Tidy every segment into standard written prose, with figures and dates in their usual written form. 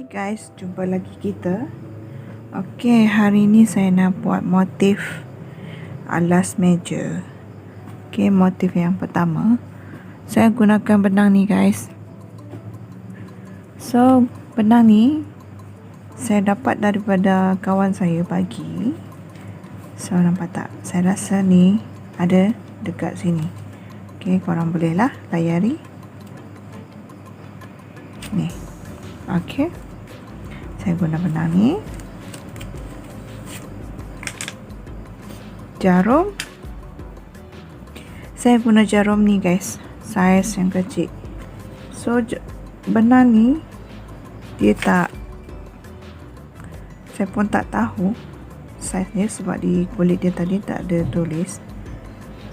Guys, jumpa lagi kita. Okey, hari ni saya nak buat motif alas meja. Okey, motif yang pertama, saya gunakan benang ni guys. So, benang ni saya dapat daripada kawan saya bagi. So, nampak tak? Saya rasa ni ada dekat sini. Okey, korang bolehlah layari. Ni. Okey. Saya guna benang ni. Jarum. Saya guna jarum ni guys, saiz yang kecil. So benang ni dia tak, saya pun tak tahu saiz dia sebab di kulit dia tadi tak ada tulis.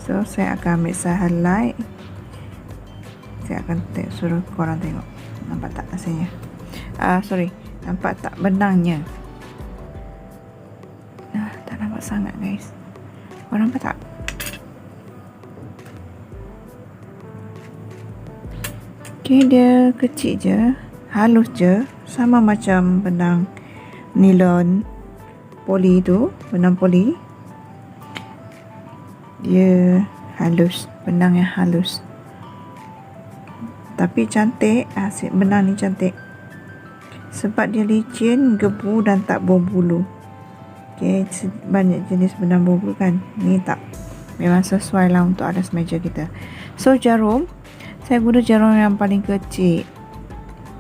So saya akan ambil saya highlight. Saya akan suruh korang tengok. Nampak tak hasilnya? Sorry, nampak tak benangnya? Tak nampak sangat guys. Korang nampak tak? Okay, dia kecil je, halus je, sama macam benang nilon poli tu, benang poli. Dia halus, benang yang halus. Tapi cantik, hasil benang ni cantik. Sebab dia licin, gebu dan tak berbulu. Okay, banyak jenis benang berbulu kan. Ni tak. Memang sesuai lah untuk alas meja kita. So jarum, saya guna jarum yang paling kecil.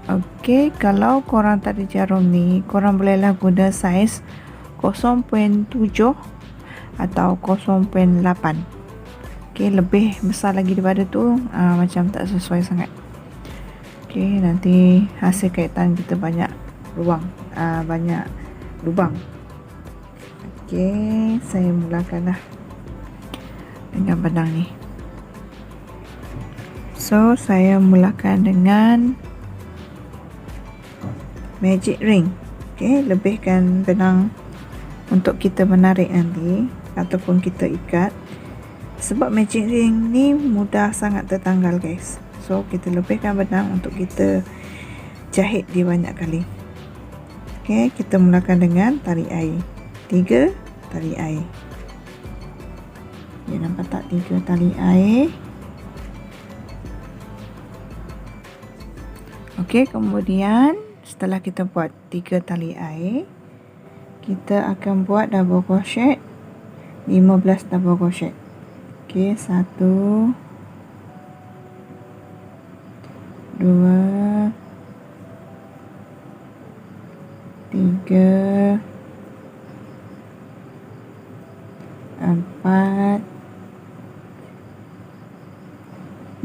Okay, kalau korang tak ada jarum ni, korang bolehlah guna saiz 0.7 atau 0.8. Okay, lebih besar lagi daripada tu macam tak sesuai sangat. Okay, nanti hasil kaitan kita banyak ruang, banyak lubang. Okay, saya mulakanlah dengan benang ni. So, saya mulakan dengan magic ring. Okay, lebihkan benang untuk kita menarik nanti ataupun kita ikat. Sebab magic ring ni mudah sangat tertanggal guys. So, kita lebihkan benang untuk kita jahit dia banyak kali. Okay, kita mulakan dengan tali air. 3 tali air. Okay, nampak tak 3 tali air. Okay, kemudian setelah kita buat 3 tali air, kita akan buat double crochet 15 double crochet. Okay, 1 2 3 4 5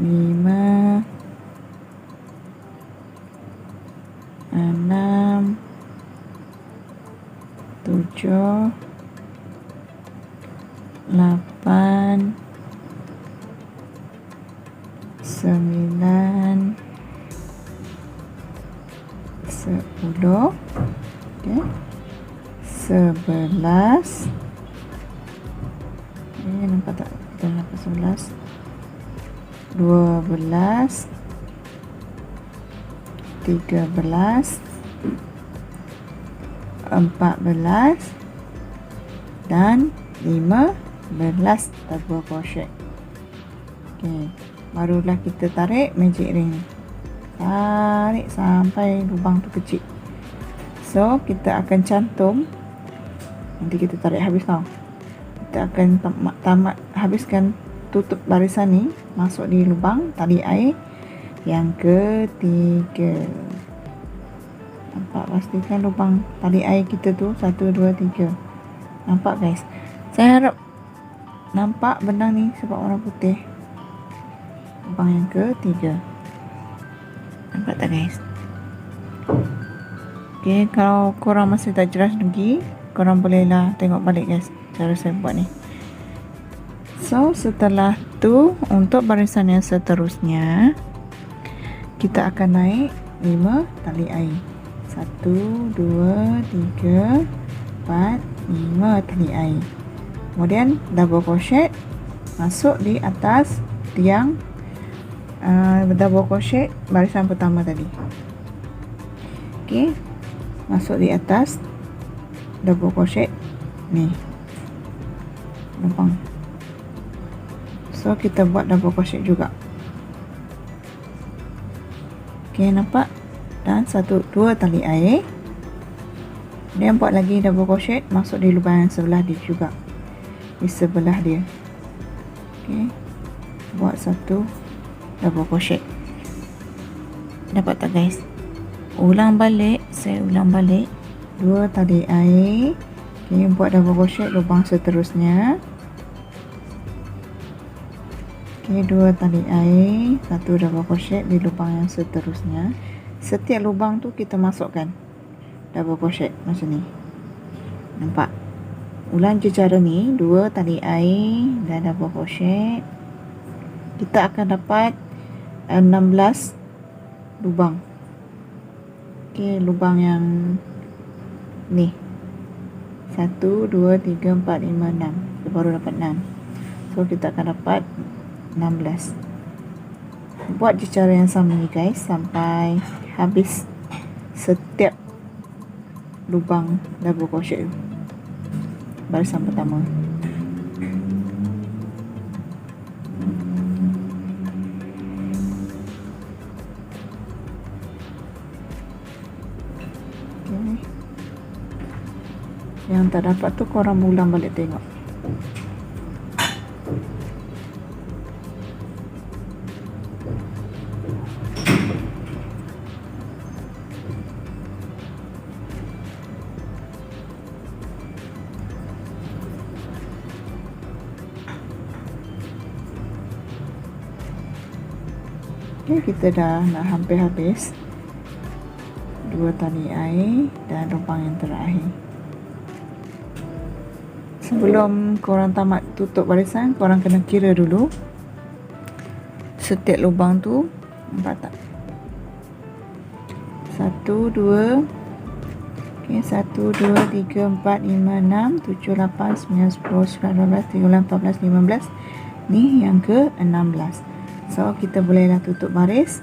6 7 8 9 10. Okay, 11. Nampak tak? Kita nampak 11, 12, 13, 14 dan 15 double crochet. Okay, barulah kita tarik magic ring. Tarik sampai lubang tu kecil. So, kita akan cantum. Nanti kita tarik habis tau. Kita akan habiskan tutup barisan ni, masuk di lubang tali air yang ketiga. Nampak? Pastikan lubang tali air kita tu 1, 2, 3. Nampak guys? Saya harap nampak benang ni sebab warna putih. Lubang yang ketiga. Nampak tak guys? Okay, kalau korang masih tak jelas lagi, korang bolehlah tengok balik guys cara saya buat ni. So, setelah tu untuk barisan yang seterusnya, kita akan naik 5 tali air. 1, 2, 3, 4, 5 tali air. Kemudian double crochet masuk di atas tiang double crochet barisan pertama tadi. Okey, masuk di atas double crochet ni lubang. So kita buat double crochet juga. Okey, nampak? Dan 1 2 tali air. Kemudian buat lagi double crochet masuk di lubang yang sebelah dia juga, di sebelah dia. Okey, buat 1 double crochet. Dapat tak guys? Ulang balik, saya ulang balik 2 tali air. Okey, buat double crochet lubang seterusnya. Okey, 2 tali air, 1 double crochet di lubang yang seterusnya. Setiap lubang tu kita masukkan double crochet macam ni. Nampak? Ulang je cara ni, 2 tali air dan double crochet. Kita akan dapat 16 lubang. Okey, lubang yang ni 1 2 3 4 5 6. Kita baru dapat 6. So kita akan dapat 16. Buat je cara yang sama ni guys sampai habis setiap lubang double crochet barisan pertama. Okay. Yang tak dapat tu korang ulang balik tengok. Okay, kita dah nak hampir habis 2 tali air dan lubang yang terakhir. Sebelum korang tamat tutup barisan, korang kena kira dulu setiap lubang tu. Nampak tak? 1 2 okay, 1 2 3 4 5 6 7 8 9 10 11 12 13 14 15. Ni yang ke 16. So kita bolehlah tutup baris.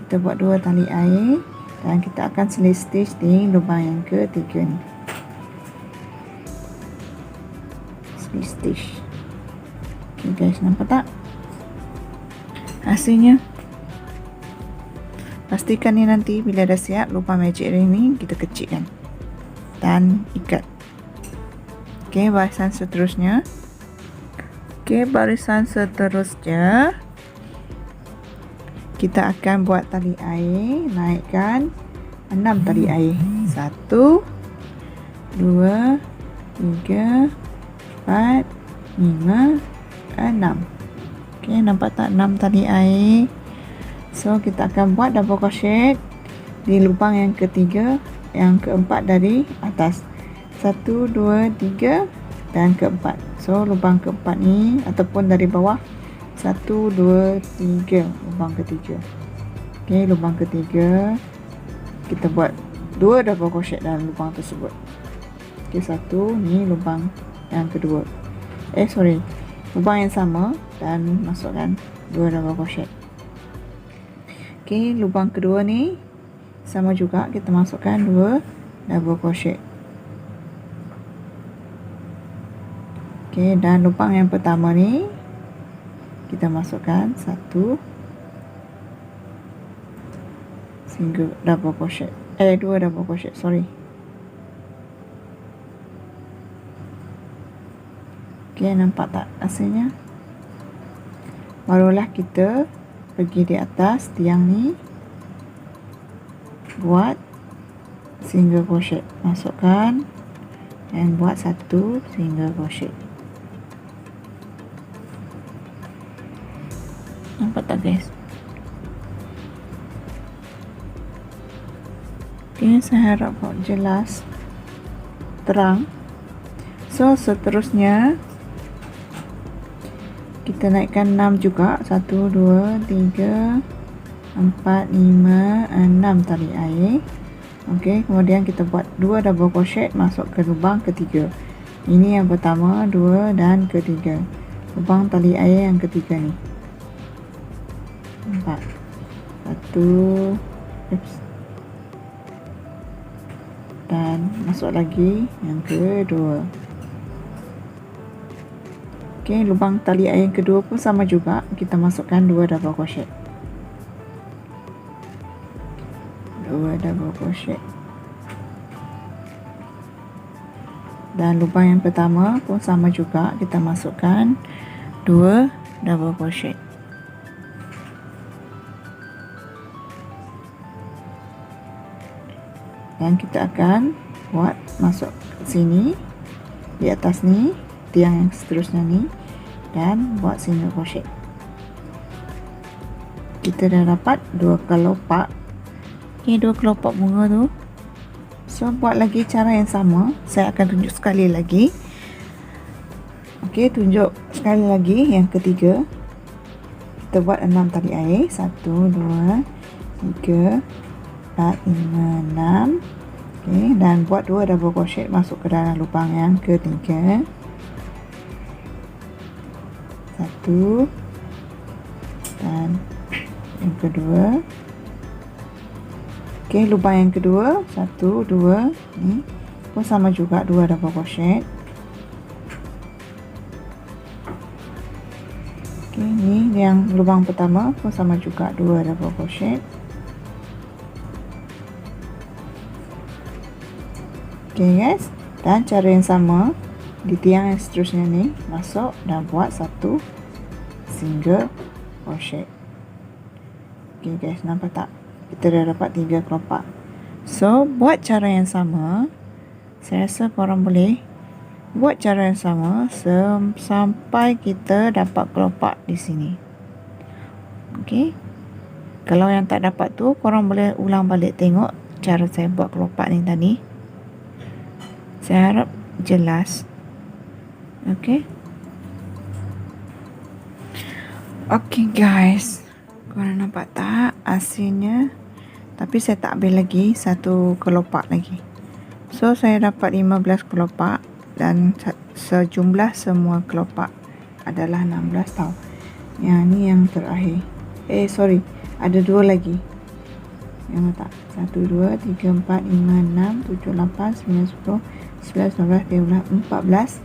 Kita buat 2 tali air dan kita akan slip stitch di lubang yang ketiga ni. Slip stitch. Okay guys, nampak tak hasilnya? Pastikan ni nanti bila dah siap, lubang magic ring ni kita kecilkan dan ikat. Okay, barisan seterusnya. Okay, barisan seterusnya kita akan buat tali air, naikkan 6 tali air. 1 2 3 4 5 6. Okey, nampak tak 6 tali air? So kita akan buat double crochet di lubang yang ketiga, yang keempat dari atas. 1 2 3 dan keempat. So lubang keempat ni ataupun dari bawah 1 2 3 lubang ketiga. Okey, lubang ketiga kita buat 2 double crochet dalam lubang tersebut. Okey, 1 ni lubang yang kedua. Lubang yang sama dan masukkan 2 double crochet. Okey, lubang kedua ni sama juga, kita masukkan 2 double crochet. Okey, dan lubang yang pertama ni kita masukkan 1 single double crochet, 2 double crochet, Okey, nampak tak hasilnya? Barulah kita pergi di atas tiang ni, buat single crochet, masukkan dan buat 1 single crochet. Nampak tak guys? Okay, saya harap jelas, terang. So seterusnya kita naikkan 6 juga. 1 2 3 4 5 6 tali air. Okey, kemudian kita buat 2 double crochet masuk ke lubang ketiga. Ini yang pertama, 2 dan ketiga. Lubang tali air yang ketiga ni. Nampak? 1 dan masuk lagi yang kedua. Okey, lubang tali air yang kedua pun sama juga, kita masukkan 2 double crochet. 2 double crochet. Dan lubang yang pertama pun sama juga, kita masukkan 2 double crochet. Dan kita akan buat masuk ke sini, di atas ni, tiang yang seterusnya ni, dan buat single crochet. Kita dah dapat 2 kelopak. Okey, 2 kelopak bunga tu. So buat lagi cara yang sama, saya akan tunjuk sekali lagi. Okey, tunjuk sekali lagi yang ketiga. Kita buat 6 tali air, 1 2 3 4 5 6. Okey, dan buat 2 double crochet masuk ke dalam lubang yang ketiga. 1 dan yang kedua. Okey, lubang yang kedua 1 2 ni pun sama juga 2 double crochet. Okey, ni yang lubang pertama pun sama juga 2 double crochet. Okey guys, dan cara yang sama di tiang yang seterusnya ni, masuk dan buat 1 single crochet. Okey guys, nampak tak? Kita dah dapat 3 kelopak. So buat cara yang sama, saya rasa korang boleh buat cara yang sama sampai kita dapat kelopak di sini. Okey, kalau yang tak dapat tu, korang boleh ulang balik tengok cara saya buat kelopak ni tadi. Saya harap jelas. Okey. Okey guys, korang nampak tak hasilnya? Tapi saya tak ambil lagi 1 kelopak lagi. So saya dapat 15 kelopak dan sejumlah semua kelopak adalah 16 tau. Yang ni yang terakhir. Sorry, ada 2 lagi. Yang tak? 1 2 3 4 5 6 7 8 9 10 11 12 13 14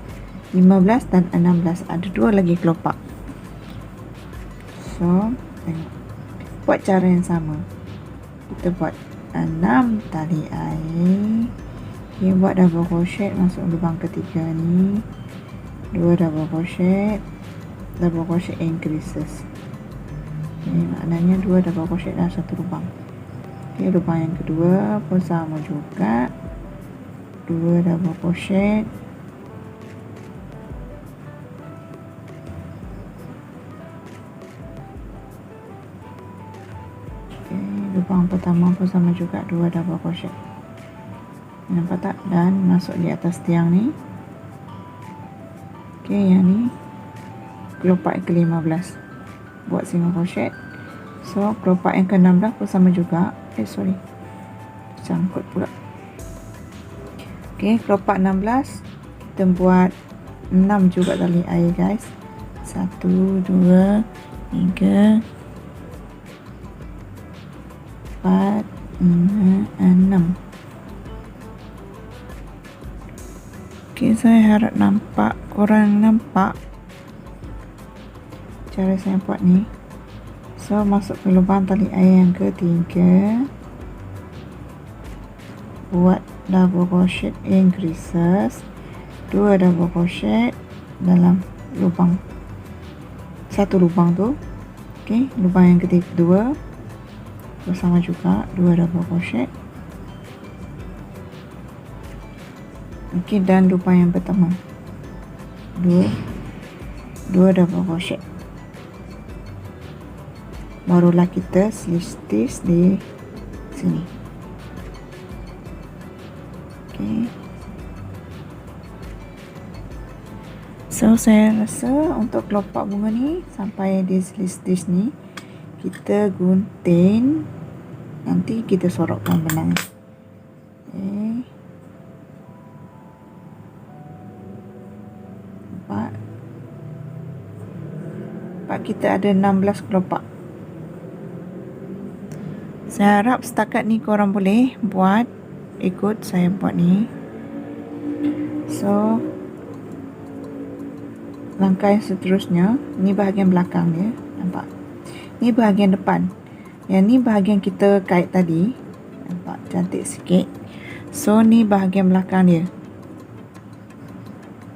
15 dan 16. Ada 2 lagi kelopak. So tengok, buat cara yang sama. Kita buat 6 tali air. Okay, buat double crochet masuk lubang ketiga ni, 2 double crochet increases. Okay, maknanya 2 double crochet dalam satu lubang. Okay, lubang yang kedua pun sama juga, 2 double crochet. Lubang pertama pun sama juga, 2 double crochet. Nampak tak? Dan masuk di atas tiang ni. Okey, yang ni kelopak yang ke-15, buat single crochet. So kelopak yang ke-16 pun sama juga. Sorry, cangkut pula. Okey, kelopak 16 kita buat 6 juga tali air guys. 1 2 3 4 5 6. Okey, saya harap nampak, korang nampak cara saya buat ni. So masuk ke lubang tali air yang ketiga, buat double crochet increases, 2 double crochet dalam lubang, satu lubang tu. Okey, lubang yang kedua bersama juga 2 double crochet. Okey, dan lubang yang pertama 2 double crochet. Barulah kita stitch di sini. Okey. So saya rasa untuk kelopak bunga ni sampai di stitch ni kita gunting, nanti kita sorokkan benang. Okey. Nampak kita ada 16 kelopak. Saya harap setakat ni korang boleh buat ikut saya buat ni. So langkah yang seterusnya, ni bahagian belakang dia, nampak? Ni bahagian depan. Yang ni bahagian kita kait tadi. Nampak cantik sikit. So ni bahagian belakang dia.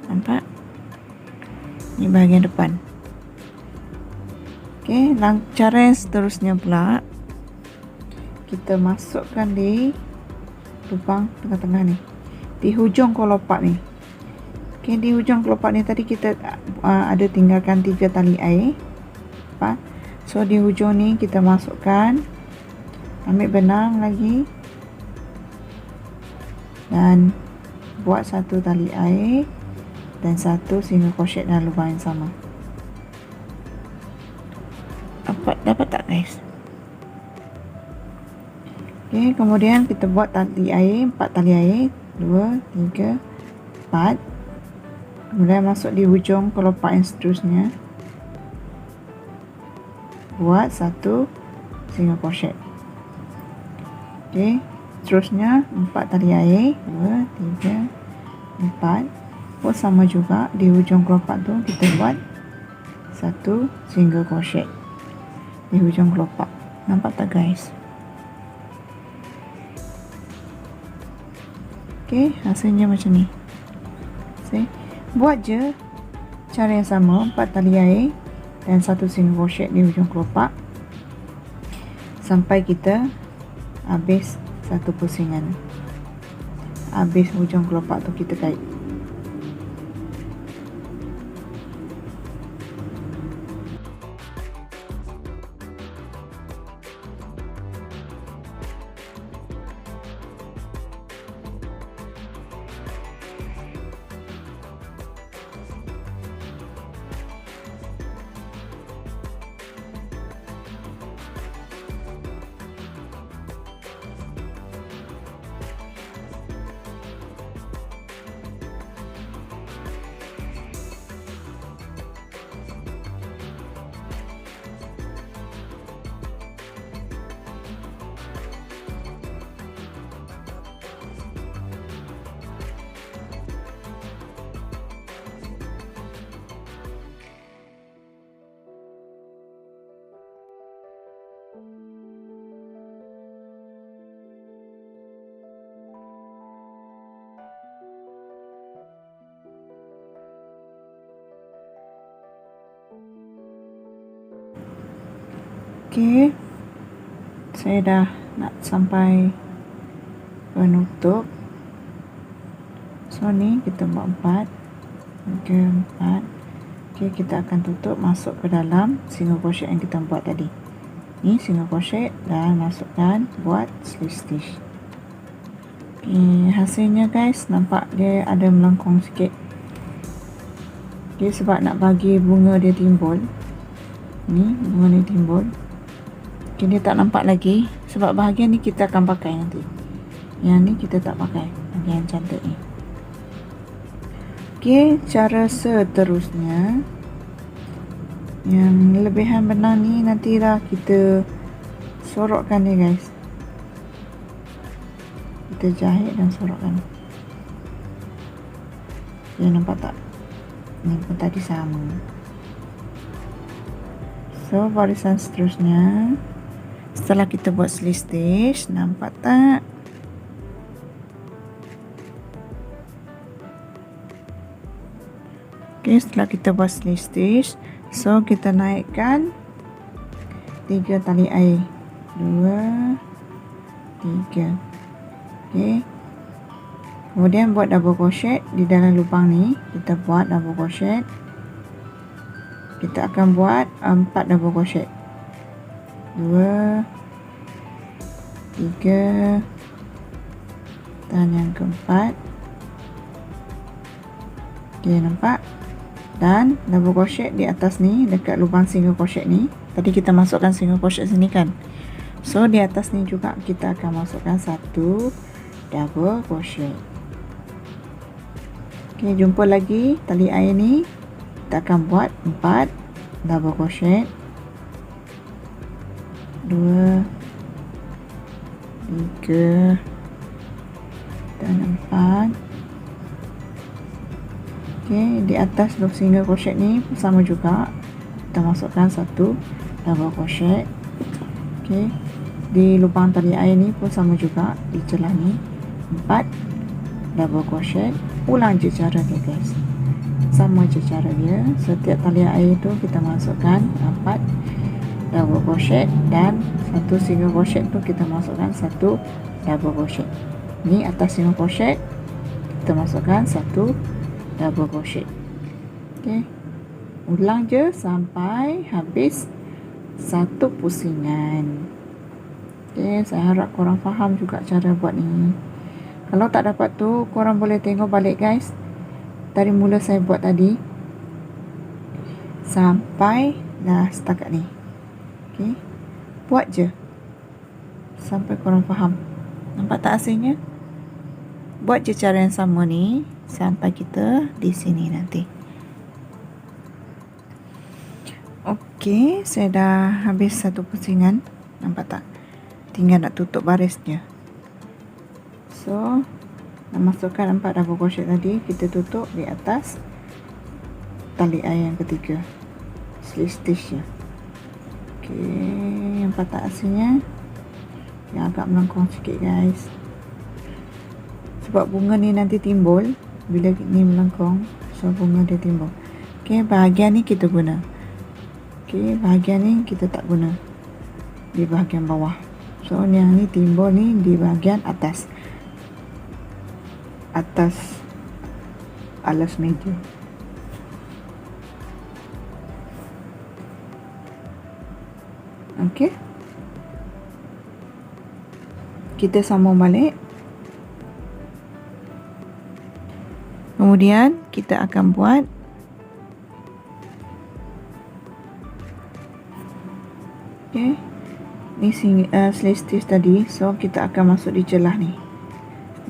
Nampak? Ni bahagian depan. Okey, cara yang seterusnya pula, kita masukkan di lubang tengah-tengah ni, di hujung kelopak ni. Okey, di hujung kelopak ni tadi kita ada tinggalkan 3 tali air. Nampak? So di hujung ni kita masukkan, ambil benang lagi dan buat 1 tali air dan 1 single crochet dalam lubang yang sama. Dapat tak guys? Okey, kemudian kita buat tali air, 4 tali air, 2, 3, 4. Kemudian masuk di hujung kelopak yang seterusnya, buat 1 single crochet. Okey, seterusnya 4 tali air, 2, 3, 4. Buat sama juga di hujung kelopak tu, kita buat 1 single crochet di hujung kelopak. Nampak tak guys? Okey, hasilnya macam ni. Buat je cara yang sama, 4 tali air dan 1 single crochet di hujung kelopak sampai kita habis 1 pusingan. Habis hujung kelopak tu kita kait. Okey, saya dah nak sampai penutup. So ni kita buat 4, 3, 4. Okey, kita akan tutup, masuk ke dalam single crochet yang kita buat tadi. Ni single crochet dan masukkan, buat slip stitch. Okey, hasilnya guys, nampak dia ada melengkung sikit. Okey, sebab nak bagi bunga dia timbul. Ni bunga dia timbul. Okay, dia tak nampak lagi sebab bahagian ni kita akan pakai nanti. Yang ni kita tak pakai, bahagian cantik ni. Okey, cara seterusnya, yang lebihan benang ni nantilah kita sorokkan dia guys. Kita jahit dan sorokkan. Okay, nampak tak? Ni pun tadi sama. So barisan seterusnya, setelah kita buat slip stitch, nampak tak? Okey, setelah kita buat slip stitch, so kita naikkan 3 tali air, 2, 3. Okey, kemudian buat double crochet di dalam lubang ni. Kita buat double crochet. Kita akan buat 4 double crochet, 2, 3, dan yang keempat. Okey, nampak? Dan double crochet di atas ni, dekat lubang single crochet ni. Tadi kita masukkan single crochet sini kan. So di atas ni juga kita akan masukkan 1 double crochet. Okey, jumpa lagi tali air ni. Kita akan buat 4 double crochet, 2, 3, dan 4. Okey, di atas single crochet ni pun sama juga, kita masukkan 1 double crochet. Okey, di lubang tali air ni pun sama juga, di celah ni 4 double crochet. Ulang je cara ni guys, sama je cara dia. Setiap tali air tu kita masukkan 4 double crochet, dan 1 single crochet tu kita masukkan 1 double crochet. Ni atas single crochet kita masukkan 1 double crochet. Okey, ulang je sampai habis 1 pusingan. Okey, saya harap korang faham juga cara buat ni. Kalau tak dapat tu, korang boleh tengok balik guys, dari mula saya buat tadi sampai dah setakat ni. Okey, buat je sampai korang faham. Nampak tak hasilnya? Buat je cara yang sama ni sampai kita di sini nanti. Okey, saya dah habis 1 pusingan. Nampak tak? Tinggal nak tutup baris je. So, nak masukkan 4 double crochet tadi, kita tutup di atas tali air yang ketiga, slip stitch je. Okey, nampak tak hasilnya? Yang agak melengkung sikit guys, sebab bunga ni nanti timbul bila ni melengkung, so bunga dia timbul. Okey, bahagian ni kita guna. Okey, bahagian ni kita tak guna di bahagian bawah. So yang ni timbul ni di bahagian atas alas meja. Okey, kita sambung balik. Kemudian kita akan buat ni slip stitch tadi. So kita akan masuk di celah ni,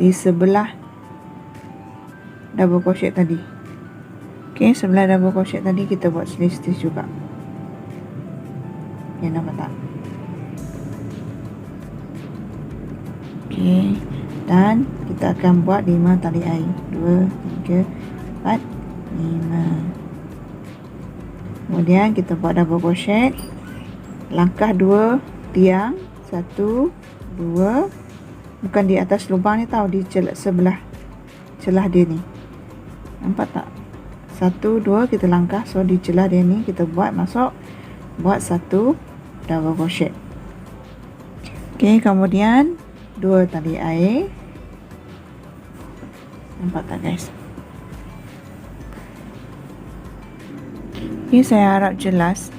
di sebelah double crochet tadi. Okey, sebelah double crochet tadi kita buat slip stitch juga. Ya, nampak tak? Okey, dan kita akan buat 5 tali air. 2, 3, 4, 5. Kemudian kita buat double crochet, langkah 2 tiang, 1, 2, bukan di atas lubang ni tau, di sebelah celah dia ni. Nampak tak? 1, 2 kita langkah, so di celah dia ni kita buat masuk, buat 1 double crochet. Okey, kemudian 2 tali air. Nampak tak guys? Ini saya harap jelas.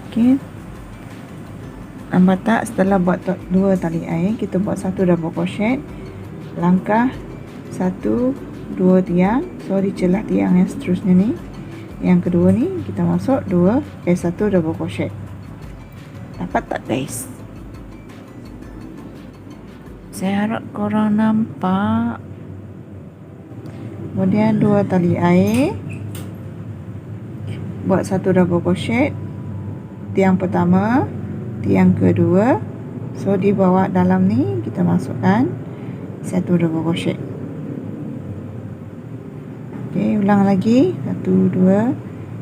Okey, nampak tak? Setelah buat 2 tali air, kita buat 1 double crochet, langkah 1, 2 tiang. So di celah tiang yang seterusnya ni, yang kedua ni, kita masuk 1 double crochet. Dapat tak guys? Saya harap korang nampak. Kemudian 2 tali air, buat 1 double crochet, tiang pertama, tiang kedua. So di bawah dalam ni kita masukkan 1 double crochet. Okey, ulang lagi, 1, 2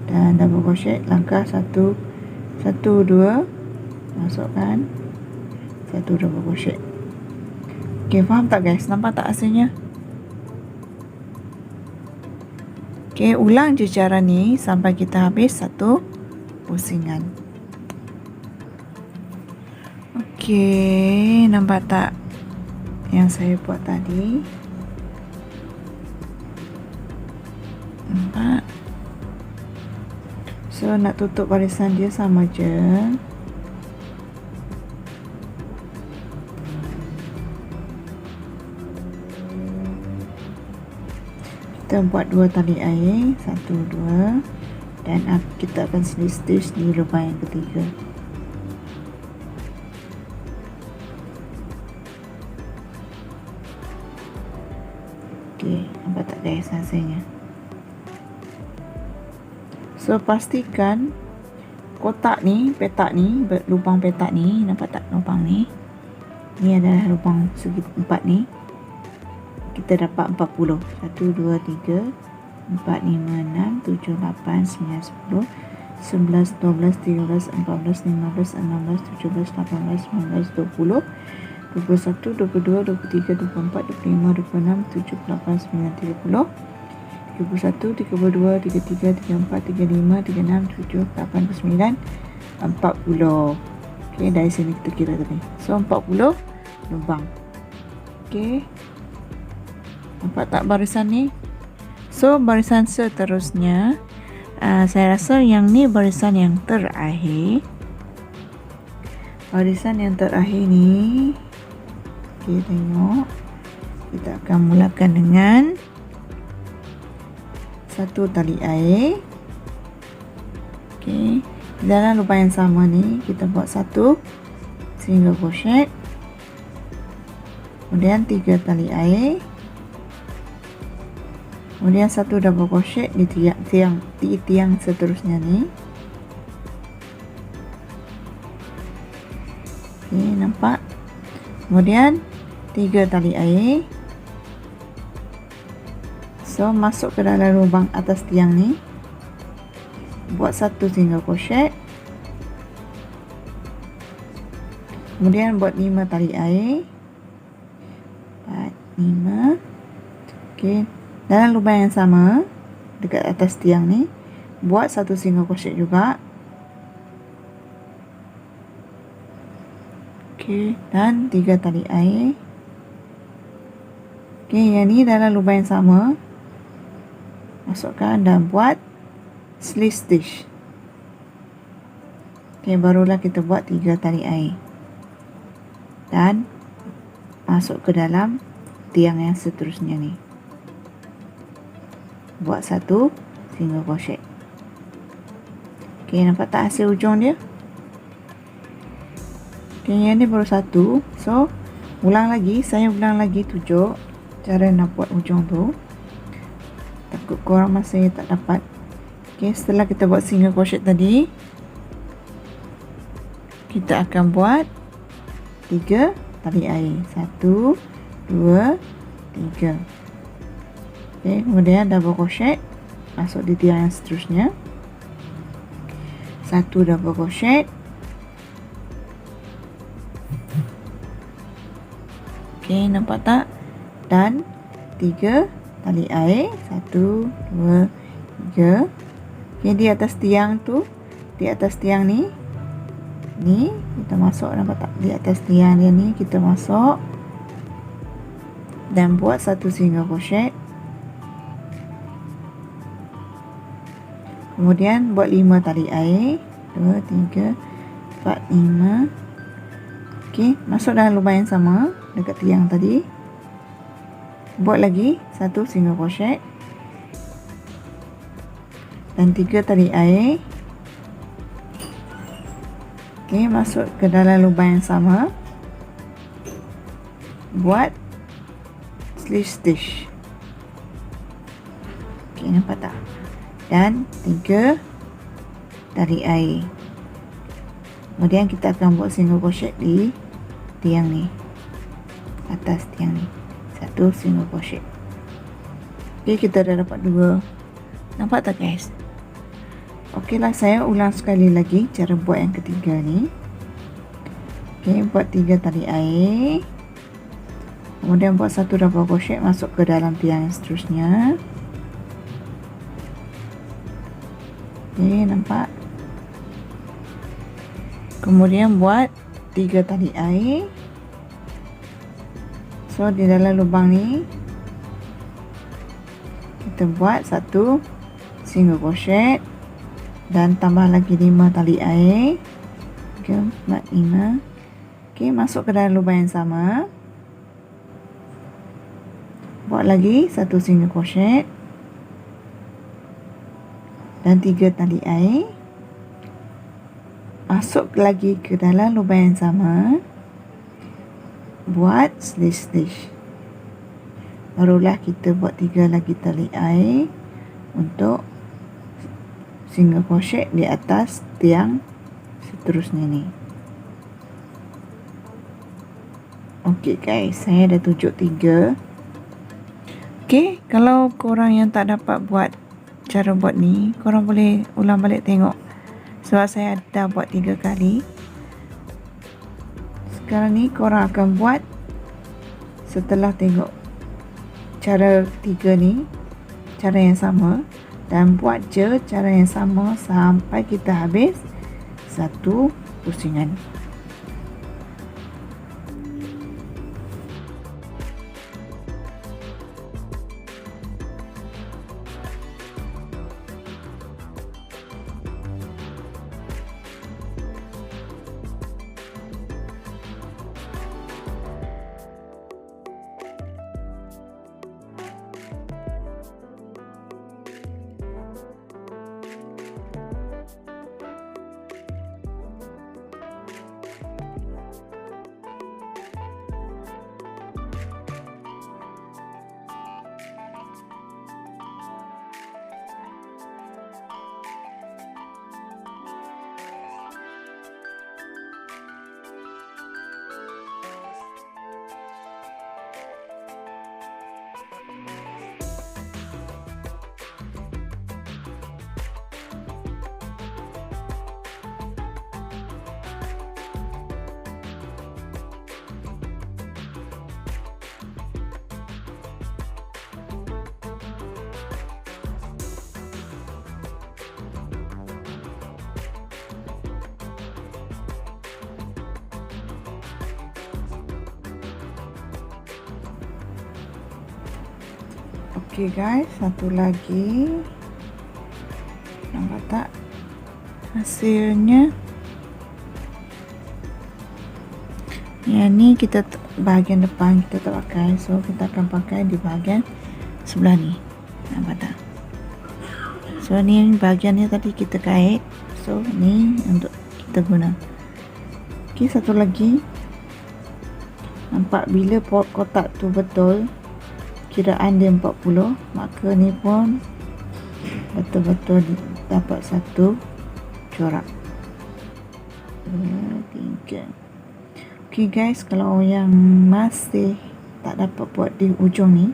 dan double crochet, langkah 1, 2, masukkan 1 double crochet. Okey, faham tak guys? Nampak tak hasilnya? Okey, ulang je cara ni sampai kita habis 1 pusingan. Okey, nampak tak yang saya buat tadi? Nampak? So nak tutup barisan dia sama je. Kita buat 2 tali air, 1, 2, dan kita akan slip stitch di lubang yang ketiga. Okey, nampak tak guys hasilnya? So pastikan kotak ni, petak ni, lubang petak ni, nampak tak lubang ni? Ni adalah lubang segi 4 ni. Kita dapat 40. 1, 2, 3, 4, 5, 6, 7, 8, 9, 10, 11, 12, 13, 14, 15, 16, 17, 18, 19, 20, 21, 22, 23, 24, 25, 26, 27, 28, 29, 30, 31, 32, 33, 34, 35, 36, 37, 38, 39, 40. Okey, dari sini kita kira tadi. So 40 lubang. Okey. Nampak tak barisan ni? So barisan seterusnya, saya rasa yang ni barisan yang terakhir. Barisan yang terakhir ni, okey, tengok. Kita akan mulakan dengan satu tali air. Okey, dalam lubang yang sama ni kita buat satu single crochet, kemudian 3 tali air, kemudian satu double crochet di tiang seterusnya ni. Okey, nampak? Kemudian 3 tali air. So masuk ke dalam lubang atas tiang ni, buat satu single crochet, kemudian buat 5 tali air. 4, 5. Okey, dalam lubang yang sama dekat atas tiang ni, buat satu single crochet juga. Okey, dan 3 tali air. Okey, yang ni dalam lubang yang sama, masukkan dan buat slip stitch. Okey, barulah kita buat 3 tali air dan masuk ke dalam tiang yang seterusnya ni, buat satu single crochet. Okey, nampak tak hasil ujung dia? Okey, yang ni baru satu. So saya ulang lagi tunjuk cara nak buat ujung tu. Takut korang masih tak dapat. Okey, setelah kita buat single crochet tadi, kita akan buat 3 tali air. 1, 2, 3. Okey, kemudian double crochet masuk di tiang yang seterusnya. 1 double crochet. Okey, nampak tak? Dan 3 tali air. 1, 2, 3. Okey, di atas tiang tu, di atas tiang ni kita masuk, nampak tak? Di atas tiang dia ni kita masuk dan buat satu single crochet, kemudian buat 5 tali air. 2, 3, 4, 5. Okey, masuk dalam lubang yang sama dekat tiang tadi, buat lagi satu single crochet dan 3 tali air. Okey, masuk ke dalam lubang yang sama, buat slip stitch. Okey, nampak tak? Dan 3 tali air. Kemudian kita akan buat single crochet di tiang ni, atas tiang ni, satu single crochet. Okey, kita dah dapat 2. Nampak tak guys? Okeylah, saya ulang sekali lagi cara buat yang ketiga ni. Okey, buat 3 tali air, kemudian buat satu double crochet masuk ke dalam tiang yang seterusnya. Okey, nampak? Kemudian buat 3 tali air. So di dalam lubang ni kita buat satu single crochet dan tambah lagi 5 tali air. 3, 4, 5. Okey, masuk ke dalam lubang yang sama, buat lagi satu single crochet dan 3 tali air. Masuk lagi ke dalam lubang yang sama, buat slip stitch. Barulah kita buat 3 lagi tali air untuk single crochet di atas tiang seterusnya nih. Okey guys, saya dah tunjuk 3. Okey, kalau korang yang tak dapat buat cara buat ni, korang boleh ulang balik tengok. Sebab saya dah buat 3 kali. Sekarang ni korang akan buat setelah tengok cara 3 ni, cara yang sama, dan buat je cara yang sama sampai kita habis satu pusingan. Okey guys, satu lagi. Nampak tak hasilnya? Yang ni kita bahagian depan kita tak pakai, so kita akan pakai di bahagian sebelah ni. Nampak tak? So ni bahagiannya tadi kita kait, so ni untuk kita guna. Okey, satu lagi. Nampak bila kotak tu betul, kiraan dia 40, maka ni pun betul-betul dapat satu corak. 2, 3. Okey guys, kalau yang masih tak dapat buat di ujung ni,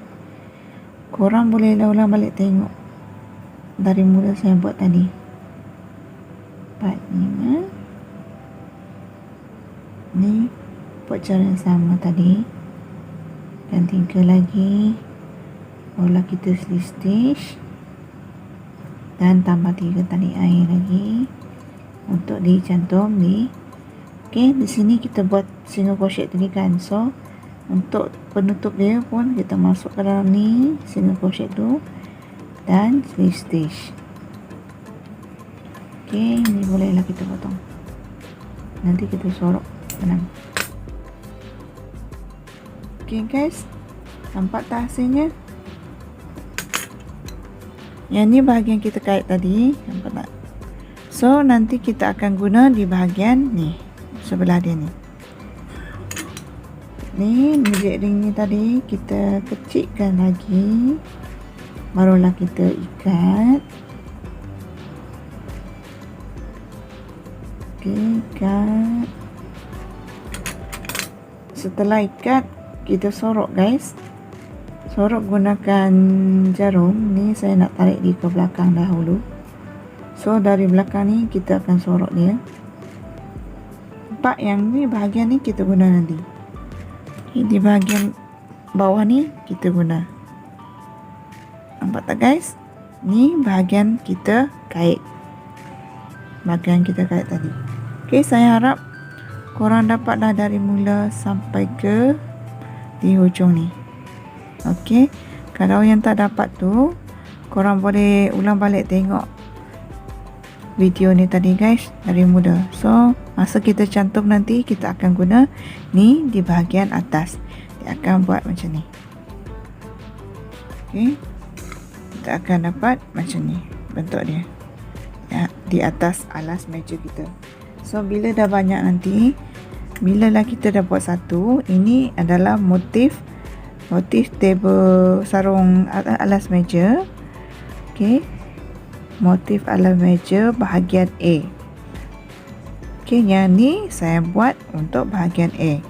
korang boleh ulang balik tengok dari mula saya buat tadi. 4, 5. Ni buat cara yang sama tadi. Dan 3 lagi. Barulah kita slip stitch dan tambah 3 tali air lagi untuk dicantum di. Okey, di sini kita buat single crochet tadi kan. So untuk penutup dia pun kita masuk ke dalam ni single crochet tu dan slip stitch. Okey, ni bolehlah kita potong. Nanti kita sorok benang. Okey guys, nampak tak hasilnya? Yang ni bahagian kita kait tadi, nampak tak? So nanti kita akan guna di bahagian ni, sebelah dia ni. Ni magic ring ni tadi kita kecilkan lagi, barulah kita ikat. Okey, ikat. Setelah ikat, kita sorok guys. Sorok gunakan jarum. Ni saya nak tarik dia ke belakang dahulu. So dari belakang ni kita akan sorok dia. Nampak yang ni bahagian ni kita guna nanti. Di bahagian bawah ni kita guna. Nampak tak guys? Ni bahagian kita kait. Bahagian kita kait tadi. Okey, saya harap korang dapatlah dari mula sampai ke di hujung ni. Okey, kalau yang tak dapat tu, korang boleh ulang balik tengok video ni tadi guys, dari mula. So masa kita cantum nanti, kita akan guna ni di bahagian atas. Dia akan buat macam ni. Okey, kita akan dapat macam ni bentuk dia ya, di atas alas meja kita. So bila dah banyak nanti, bila lah kita dah buat satu, ini adalah motif table sarung alas meja. Okey, motif ala meja bahagian A. Okey, yang ni saya buat untuk bahagian A.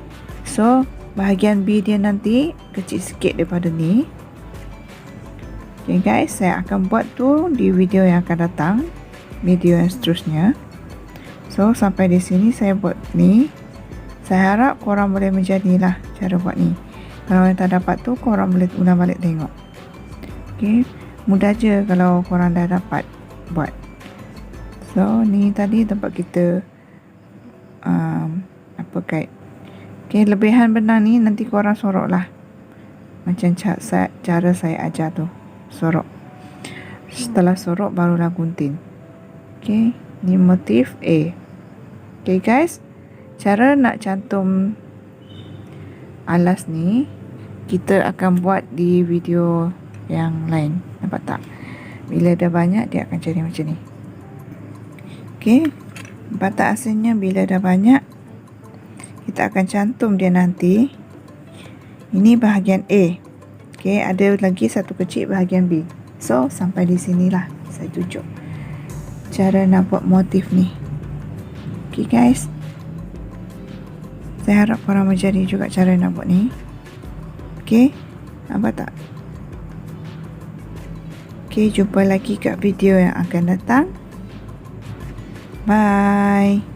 So, bahagian B dia nanti kecil sikit daripada ni. Okey guys, saya akan buat tu di video yang akan datang, video yang seterusnya. So, sampai di sini saya buat ni. Saya harap korang boleh menjadilah cara buat ni. Kalau yang tak dapat tu, korang boleh ulang balik tengok. Okey, mudah je kalau korang dah dapat buat. So, ni tadi tempat kita guide. Okey, lebihan benang ni nanti korang sorok lah. Macam cara saya ajar tu. Sorok. Setelah sorok, barulah gunting. Okey, ni motif A. Okey guys, cara nak cantum alas ni kita akan buat di video yang lain. Nampak tak? Bila dah banyak dia akan jadi macam ni. Okey, nampak tak hasilnya? Bila dah banyak kita akan cantum dia nanti. Ini bahagian A. Okey, ada lagi satu kecil bahagian B. So, sampai di sinilah saya tunjuk cara nak buat motif ni. Okey guys, saya harap korang menjadi juga cara nak buat ni. Okey, nampak tak? Okey, jumpa lagi kat video yang akan datang. Bye.